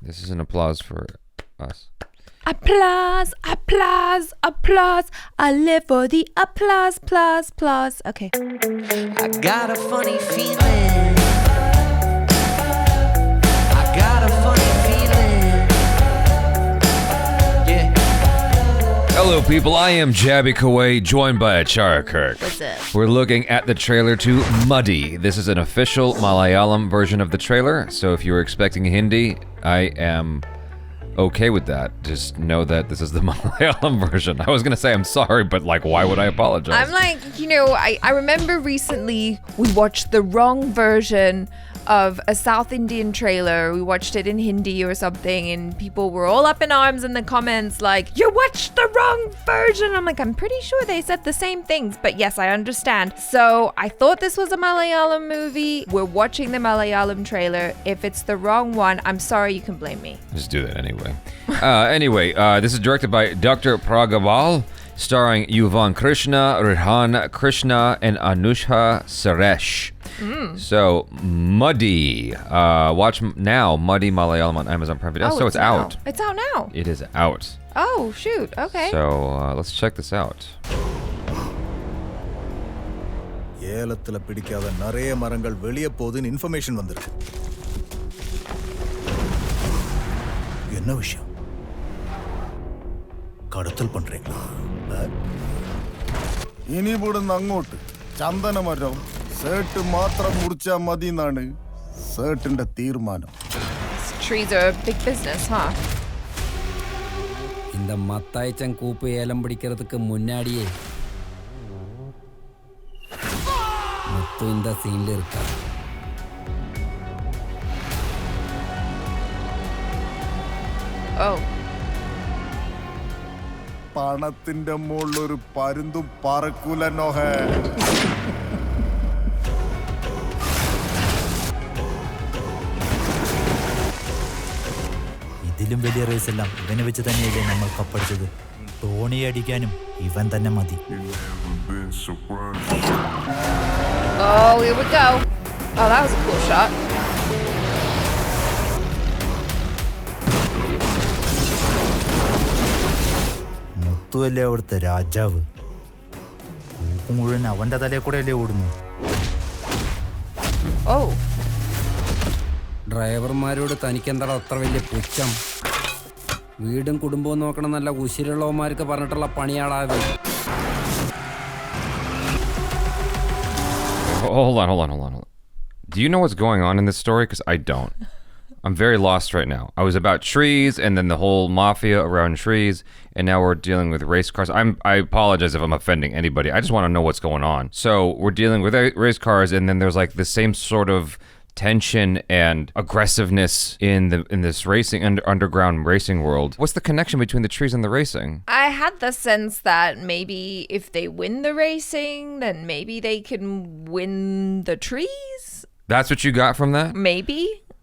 This is an applause for us. Applause, applause, applause. I live for the applause, plus, plus. Okay. I got a funny feeling. I got a funny feeling. Yeah. Hello, people. I am Jaby KOAY, joined by ACHARA KIRK. What's up? We're looking at the trailer to Muddy. This is an official Malayalam version of the trailer, so if you were expecting Hindi, I am okay with that. Just know that this is the Malayalam version. I was gonna say I'm sorry, but like, why would I apologize? I'm like, I remember recently we watched the wrong version of a South Indian trailer. We watched it in Hindi or something, and people were all up in arms in the comments like, you watched the wrong version. I'm like, I'm pretty sure they said the same things, but yes, I understand. So I thought this was a Malayalam movie. We're watching the Malayalam trailer. If it's the wrong one, I'm sorry, you can blame me. Just do that anyway. This is directed by Dr. Pragabhal, starring Yuvan Krishna, Ridhaan Krishna, and Anushka Suresh. So, Muddy. Watch now, Muddy Malayalam on Amazon Prime Video. So it's out. It's out now. It is out. Oh, shoot. Okay. So, let's check this out. ஏலத்துல பிடிக்காத நிறைய மரங்கள் வெளியே போகுதுன்னு information வந்திருக்கு. என்ன விஷயம்? கடத்தல் பண்றீங்களா? ഇനി ഇവിടുന്ന് അങ്ങോട്ട് ചന്ദനമരം സേട്ട് മാത്രം മുറിച്ചാ മതിന്നാണ് സേട്ടിന്റെ തീരുമാനം. Trees are a big business, huh? இந்த மத்தாய்ச்சன் கூப்பு ஏலம் பிடிக்கிறதுக்கு முன்னாடியே முத்து இந்த சீன்ல இருக்கா. Oh. പണത്തിന്റെ മുകളിലൊരു പരുന്തും പറക്കൂല നോഹ. ഇതിലും വലിയ റേസ് എല്ലാം ഇവനെ വെച്ച് തന്നെയല്ലേ നമ്മൾ കപ്പടിച്ചത്. ടോണി അടിക്കാനും ഇവൻ തന്നെ മതി. Oh, here we go. Oh, that was a cool shot. മുത്തുവല്ലേ അവിടുത്തെ രാജാവ്. കൂപ്പ് മുഴുവൻ അവന്റെ തലയിൽ കൂടെ അല്ലേ ഓടുന്നു. Oh. ഡ്രൈവർമാരോട് തനിക്കെന്താ അത്ര വലിയ പുച്ഛം? വീടും കുടുംബവും നോക്കണം നല്ല ഉശിരുള്ളവന്മാർക്ക് പറഞ്ഞിട്ടുള്ള പണിയാളാത്. Hold on. Do you know what's going on in this story? Because I don't. I'm very lost right now. I was about trees and then the whole mafia around trees, and now we're dealing with race cars. I apologize if I'm offending anybody. I just want to know what's going on. So we're dealing with race cars, and then there's like the same sort of tension and aggressiveness in this racing underground racing world. What's the connection between the trees and the racing? I had the sense that maybe if they win the racing, then maybe they can win the trees. That's what you got from that? Maybe.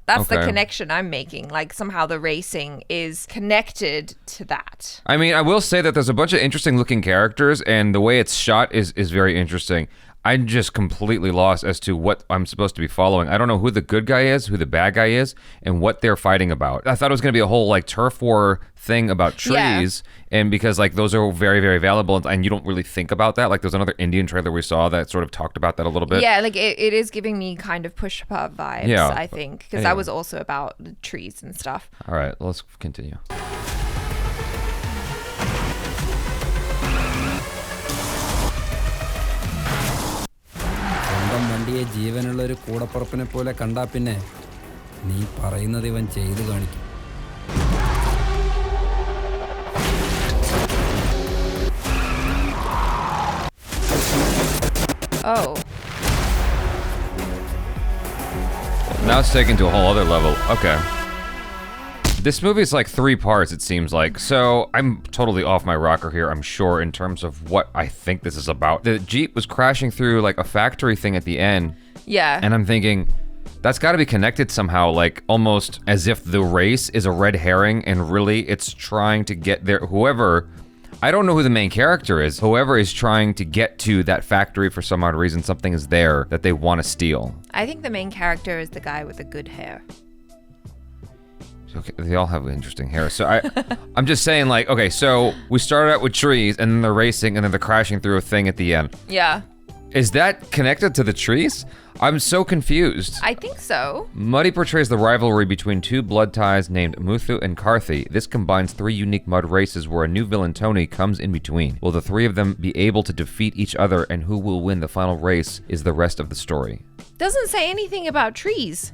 That's Okay. the connection I'm making. Like somehow the racing is connected to that. I mean, I will say that there's a bunch of interesting looking characters, and the way it's shot is very interesting. I'm just completely lost as to what I'm supposed to be following. I don't know who the good guy is, who the bad guy is, and what they're fighting about. I thought it was going to be a whole like turf war thing about trees, and because like those are very, very valuable, and you don't really think about that. Like there's another Indian trailer we saw that sort of talked about that a little bit. Yeah, like it is giving me kind of Pushpa vibes, Yeah. I think, because that was also about the trees and stuff. All right, let's continue. സ്വന്തം വണ്ടിയെ ജീവനുള്ള ഒരു കൂടപ്പുറപ്പിനെ പോലെ കണ്ടാ പിന്നെ നീ പറയുന്നത് ഇവൻ ചെയ്തു കാണിക്കും. Oh. Now it's taken to a whole other level. Okay. This movie is like 3 parts, it seems like. So I'm totally off my rocker here, I'm sure, in terms of what I think this is about. The Jeep was crashing through like a factory thing at the end. Yeah. And I'm thinking, that's got to be connected somehow, like almost as if the race is a red herring and really it's trying to get there. Whoever, I don't know who the main character is. Whoever is trying to get to that factory for some odd reason, something is there that they want to steal. I think the main character is the guy with the good hair. So Okay, they all have interesting hair. So I'm just saying, like, okay, so we started out with trees, and then they're racing, and then they're crashing through a thing at the end. Yeah. Is that connected to the trees? I'm so confused. I think so. Muddy portrays the rivalry between two blood ties named Muthu and Karthi. This combines 3 unique mud races where a new villain, Tony, comes in between. Will the 3 of them be able to defeat each other, and who will win the final race is the rest of the story. Doesn't say anything about trees.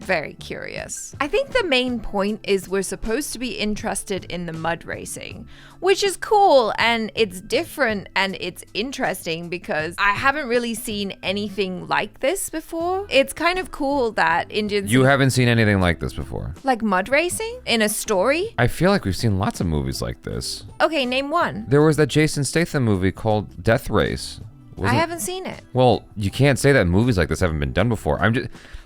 Very curious. I think the main point is we're supposed to be interested in the mud racing, which is cool and it's different and it's interesting because I haven't really seen anything like this before. It's kind of cool that Indians... You haven't seen anything like this before? Like mud racing? In a story? I feel like we've seen lots of movies like this. Okay, name one. There was that Jason Statham movie called Death Race. I haven't seen it. Well, you can't say that movies like this haven't been done before.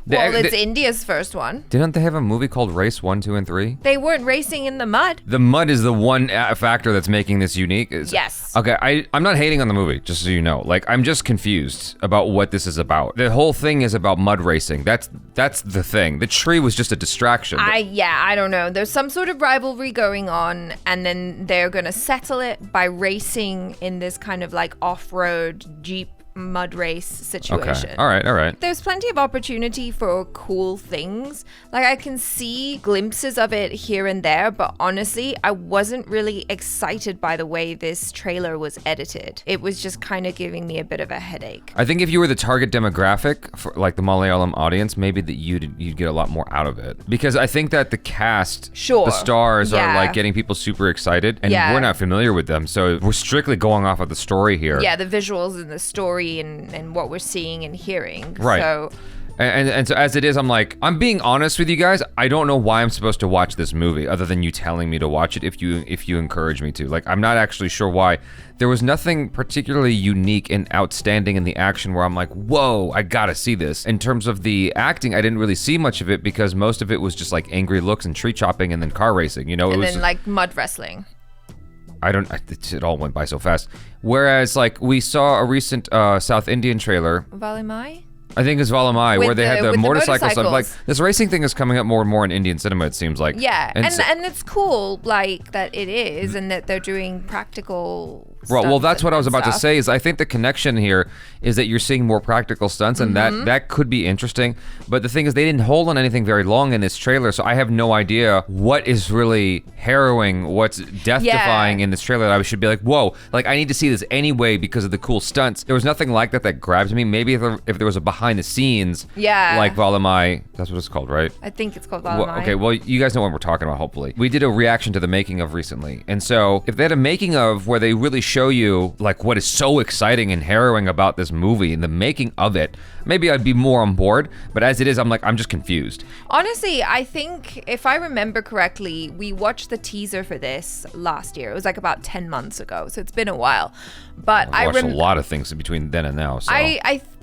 It's India's first one. Didn't they have a movie called Race 1, 2, and 3? They weren't racing in the mud. The mud is the one factor that's making this unique. Yes. Okay, I'm not hating on the movie, just so you know. Like, I'm just confused about what this is about. The whole thing is about mud racing. That's the thing. The tree was just a distraction. I don't know. There's some sort of rivalry going on, and then they're gonna settle it by racing in this kind of like off-road Jeep mud race situation. Okay. All right. There's plenty of opportunity for cool things. Like I can see glimpses of it here and there, but honestly, I wasn't really excited by the way this trailer was edited. It was just kind of giving me a bit of a headache. I think if you were the target demographic for like the Malayalam audience, maybe that you'd get a lot more out of it. Because I think that the cast, the stars are like getting people super excited, and we're not familiar with them, so we're strictly going off of the story here. Yeah, the visuals and the story and what we're seeing and hearing. Right. So And so as it is, I'm being honest with you guys. I don't know why I'm supposed to watch this movie other than you telling me to watch it if you encourage me to. Like, I'm not actually sure why. There was nothing particularly unique and outstanding in the action where I'm like, whoa, I gotta see this. In terms of the acting, I didn't really see much of it because most of it was just like angry looks and tree chopping and then car racing, you know? And then like mud wrestling. It all went by so fast. Whereas, like, we saw a recent South Indian trailer. Valimai? I think it's Valimai, where they had the motorcycle stuff. Like, motorcycles. this racing thing is coming up more and more in Indian cinema, it seems like. Yeah, and it's cool, like, that it is, and that they're doing practical Well, that's what I was about to stuff. say, is I think the connection here is that you're seeing more practical stunts, and that could be interesting. But the thing is, they didn't hold on anything very long in this trailer, so I have no idea what is really harrowing, what's death-defying in this trailer that I should be like, whoa, like, I need to see this anyway because of the cool stunts. There was nothing like that grabbed me. Maybe if there was a behind the scenes, like Valimai, that's what it's called, right? I think it's called Valimai. Okay, well, you guys know what we're talking about, hopefully. We did a reaction to the making of recently, and so if they had a making of where they really show you like what is so exciting and harrowing about this movie and the making of it, maybe I'd be more on board, but as it is, I'm just confused. Honestly, I think if I remember correctly, we watched the teaser for this last year. It was like about 10 months ago, so it's been a while. But I watched a lot of things between then and now. So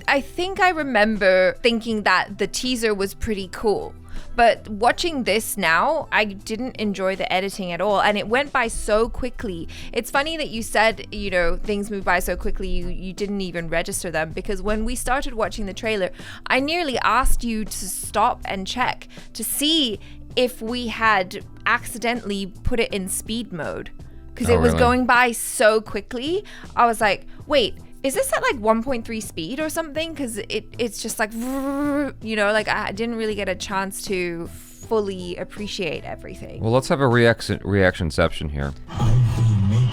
I think I remember thinking that the teaser was pretty cool. But watching this now, I didn't enjoy the editing at all. And it went by so quickly. It's funny that you said, you know, things move by so quickly, you didn't even register them. Because when we started watching the trailer, I nearly asked you to stop and check to see if we had accidentally put it in speed mode. Because it was really? going by so quickly. I was like, wait, is this at like 1.3 speed or something? Because it's just like, you know, like I didn't really get a chance to fully appreciate everything. Well, let's have a reactionception here.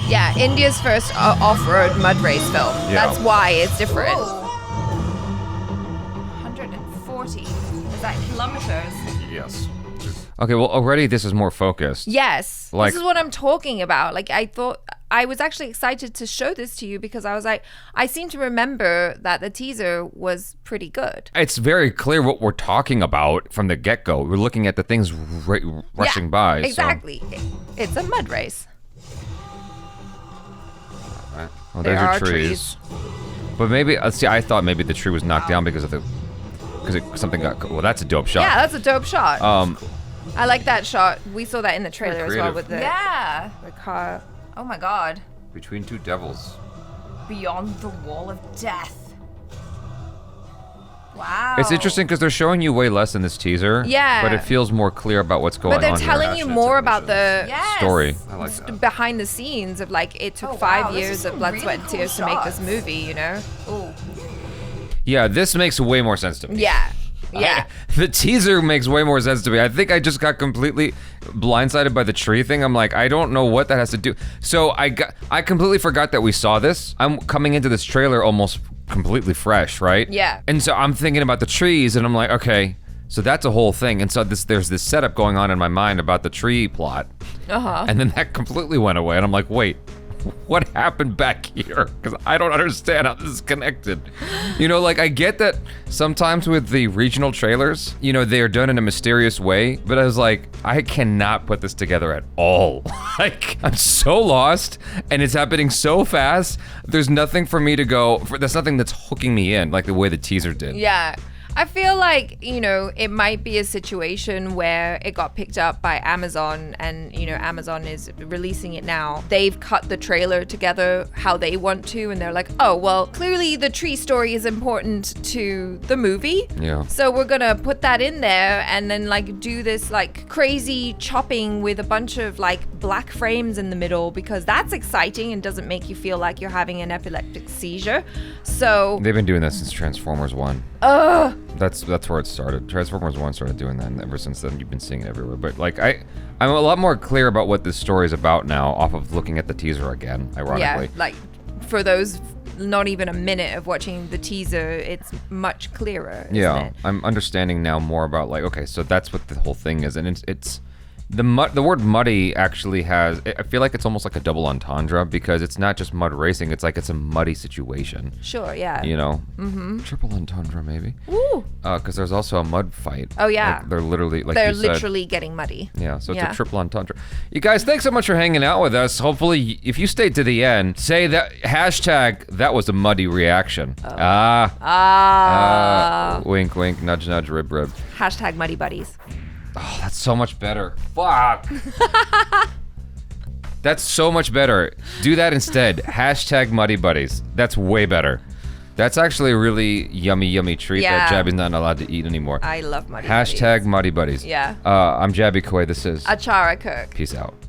Yeah, India's first off-road mud race film. Yeah. That's why it's different. 140. Is that kilometers? Yes. Okay, well, already this is more focused. Yes. Like, this is what I'm talking about. Like, I thought I was actually excited to show this to you because I was like, I seem to remember that the teaser was pretty good. It's very clear what we're talking about from the get-go. We're looking at the things rushing by. Exactly. So. It's a mud race. Right. Oh, there's your trees. But maybe, see, I thought maybe the tree was knocked down because of something got. Well, that's a dope shot. Yeah, that's a dope shot. I like that shot. We saw that in the trailer as well with the car. Oh my god. Between two devils. Beyond the wall of death. Wow. It's interesting because they're showing you way less in this teaser. Yeah. But it feels more clear about what's going on. But they're here. telling you more about the Story. I like that. behind the scenes of like it took 5 years of blood, sweat, and tears to make this movie. You know. Ooh. Yeah, this makes way more sense to me. Yeah. Yeah. The teaser makes way more sense to me. I think I just got completely blindsided by the tree thing. I'm like, I don't know what that has to do. So I completely forgot that we saw this. I'm coming into this trailer almost completely fresh, right? Yeah. And so I'm thinking about the trees, and I'm like, okay, so that's a whole thing. And so there's this setup going on in my mind about the tree plot. Uh-huh. And then that completely went away, and I'm like, wait, what happened back here? Because I don't understand how this is connected. You know, like I get that sometimes with the regional trailers, you know, they are done in a mysterious way, but I was like, I cannot put this together at all. Like, I'm so lost, and it's happening so fast. There's nothing for me to go, there's nothing that's hooking me in, like the way the teaser did. Yeah. I feel like, you know, it might be a situation where it got picked up by Amazon and, you know, Amazon is releasing it now. They've cut the trailer together how they want to, and they're like, oh, well, clearly the tree story is important to the movie. Yeah. So we're gonna put that in there and then like do this like crazy chopping with a bunch of like black frames in the middle because that's exciting and doesn't make you feel like you're having an epileptic seizure. So They've been doing that since Transformers 1. Ugh. That's where it started. Transformers 1 started doing that, and ever since then you've been seeing it everywhere. But like I'm a lot more clear about what this story is about now off of looking at the teaser again, ironically. Yeah, like for those not even a minute of watching the teaser, it's much clearer. Isn't it? I'm understanding now more about like, okay, so that's what the whole thing is, and it's the word muddy actually has, I feel like it's almost like a double entendre because it's not just mud racing, it's like it's a muddy situation. Sure, yeah. You know? Mm-hmm. Triple entendre maybe. Ooh. Because there's also a mud fight. Oh, yeah. Like, they're literally, like They're you said. literally getting muddy. Yeah, so it's Yeah. a triple entendre. You guys, thanks so much for hanging out with us. Hopefully, if you stayed to the end, say that hashtag that was a muddy reaction. Wink, wink, nudge, nudge, rib, rib. Hashtag muddy buddies. Oh, that's so much better. Fuck. That's so much better. Do that instead. Hashtag muddy buddies. That's way better. That's actually a really yummy, yummy treat that Yeah. Jaby's not allowed to eat anymore. I love muddy buddies. Hashtag muddy buddies. Yeah. I'm Jaby KOAY. This is ACHARA KIRK. Peace out.